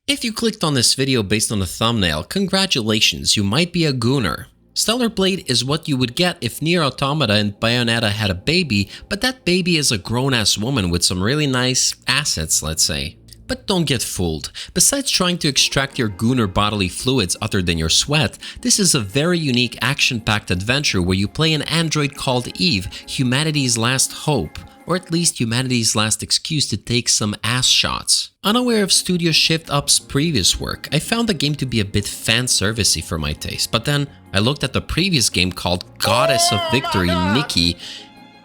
If you clicked on this video based on the thumbnail, congratulations, you might be a GOONieR. Stellar Blade is what you would get if Nier Automata and Bayonetta had a baby, but that baby is a grown-ass woman with some really nice assets, let's say. But don't get fooled. Besides trying to extract your GOONieR bodily fluids other than your sweat, this is a very unique action-packed adventure where you play an android called Eve, humanity's last hope, or at least humanity's last excuse to take some ass shots. Unaware of Studio Shift Up's previous work, I found the game to be a bit fan-servicey for my taste, but then I looked at the previous game called Goddess of Victory, Nikki,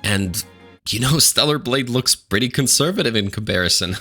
and you know, Stellar Blade looks pretty conservative in comparison.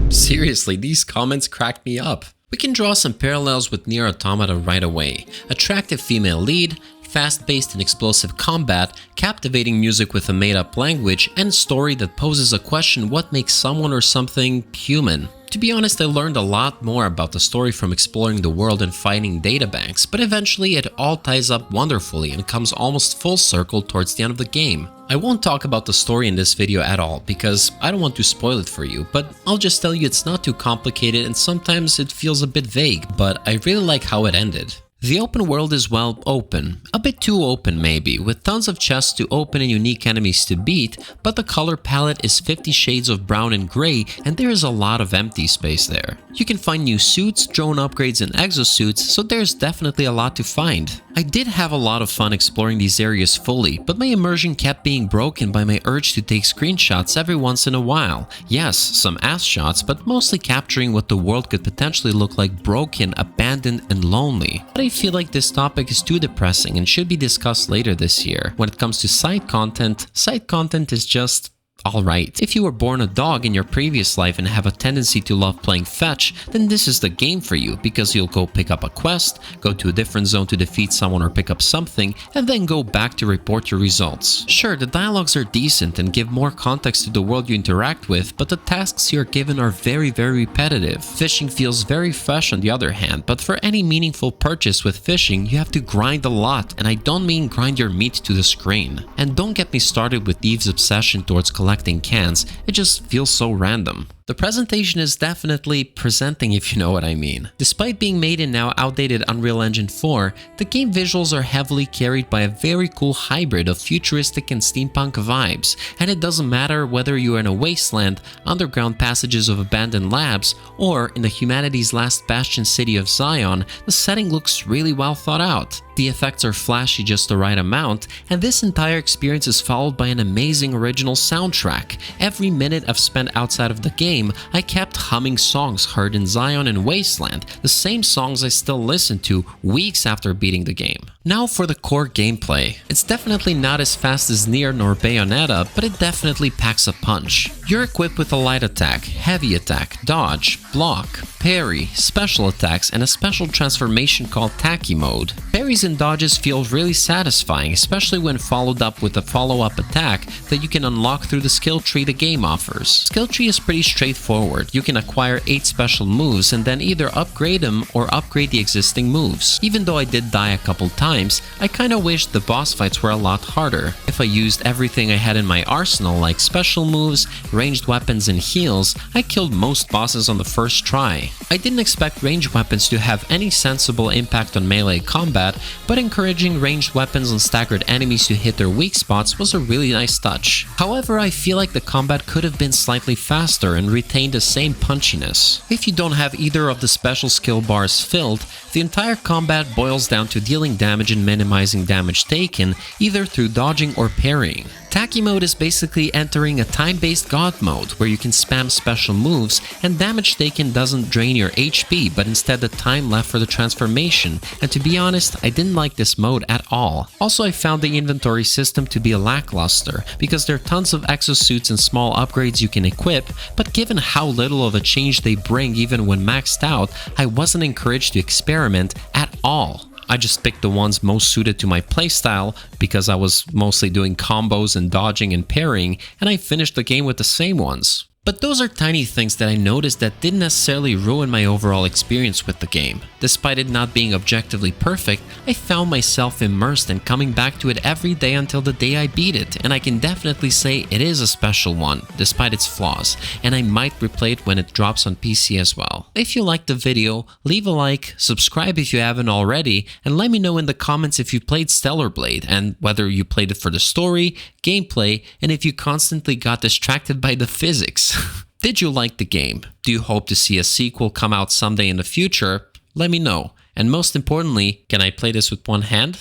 Seriously, these comments cracked me up. We can draw some parallels with Nier Automata right away. Attractive female lead, fast-paced and explosive combat, captivating music with a made-up language, and story that poses a question: what makes someone or something human? To be honest, I learned a lot more about the story from exploring the world and finding databanks, but eventually it all ties up wonderfully and comes almost full circle towards the end of the game. I won't talk about the story in this video at all because I don't want to spoil it for you, but I'll just tell you it's not too complicated and sometimes it feels a bit vague, but I really like how it ended. The open world is, well, open. A bit too open maybe, with tons of chests to open and unique enemies to beat, but the color palette is 50 shades of brown and gray and there is a lot of empty space there. You can find new suits, drone upgrades and exosuits, so there's definitely a lot to find. I did have a lot of fun exploring these areas fully, but my immersion kept being broken by my urge to take screenshots every once in a while. Yes, some ass shots, but mostly capturing what the world could potentially look like: broken, abandoned, and lonely. But I feel like this topic is too depressing and should be discussed later this year. When it comes to side content is just alright. If you were born a dog in your previous life and have a tendency to love playing fetch, then this is the game for you, because you'll go pick up a quest, go to a different zone to defeat someone or pick up something, and then go back to report your results. Sure, the dialogues are decent and give more context to the world you interact with, but the tasks you're given are very repetitive. Fishing feels very fresh on the other hand, but for any meaningful purchase with fishing, you have to grind a lot, and I don't mean grind your meat to the screen. And don't get me started with Eve's obsession towards collecting cans, it just feels so random. The presentation is definitely presenting, if you know what I mean. Despite being made in now outdated Unreal Engine 4, the game visuals are heavily carried by a very cool hybrid of futuristic and steampunk vibes, and it doesn't matter whether you're in a wasteland, underground passages of abandoned labs, or in the humanity's last bastion city of Zion, the setting looks really well thought out. The effects are flashy just the right amount, and this entire experience is followed by an amazing original soundtrack. Every minute I've spent outside of the game, I kept humming songs heard in Zion and Wasteland, the same songs I still listen to weeks after beating the game. Now for the core gameplay. It's definitely not as fast as Nier nor Bayonetta, but it definitely packs a punch. You're equipped with a light attack, heavy attack, dodge, block, parry, special attacks, and a special transformation called Tacky Mode. Parries and dodges feel really satisfying, especially when followed up with a follow-up attack that you can unlock through the skill tree the game offers. Skill tree is pretty straightforward. You can acquire 8 special moves and then either upgrade them or upgrade the existing moves. Even though I did die a couple times, I kinda wished the boss fights were a lot harder. If I used everything I had in my arsenal, like special moves, ranged weapons, and heals, I killed most bosses on the first try. I didn't expect ranged weapons to have any sensible impact on melee combat, but encouraging ranged weapons on staggered enemies to hit their weak spots was a really nice touch. However, I feel like the combat could have been slightly faster and retained the same punchiness. If you don't have either of the special skill bars filled, the entire combat boils down to dealing damage and minimizing damage taken, either through dodging or parrying. Tacky Mode is basically entering a time-based god mode where you can spam special moves and damage taken doesn't drain your HP but instead the time left for the transformation, and to be honest, I didn't like this mode at all. Also, I found the inventory system to be lackluster because there are tons of exosuits and small upgrades you can equip, but given how little of a change they bring even when maxed out, I wasn't encouraged to experiment at all. I just picked the ones most suited to my playstyle because I was mostly doing combos and dodging and parrying, and I finished the game with the same ones. But those are tiny things that I noticed that didn't necessarily ruin my overall experience with the game. Despite it not being objectively perfect, I found myself immersed and coming back to it every day until the day I beat it, and I can definitely say it is a special one, despite its flaws, and I might replay it when it drops on PC as well. If you liked the video, leave a like, subscribe if you haven't already, and let me know in the comments if you played Stellar Blade, and whether you played it for the story, gameplay, and if you constantly got distracted by the physics. Did you like the game? Do you hope to see a sequel come out someday in the future? Let me know. And most importantly, can I play this with one hand?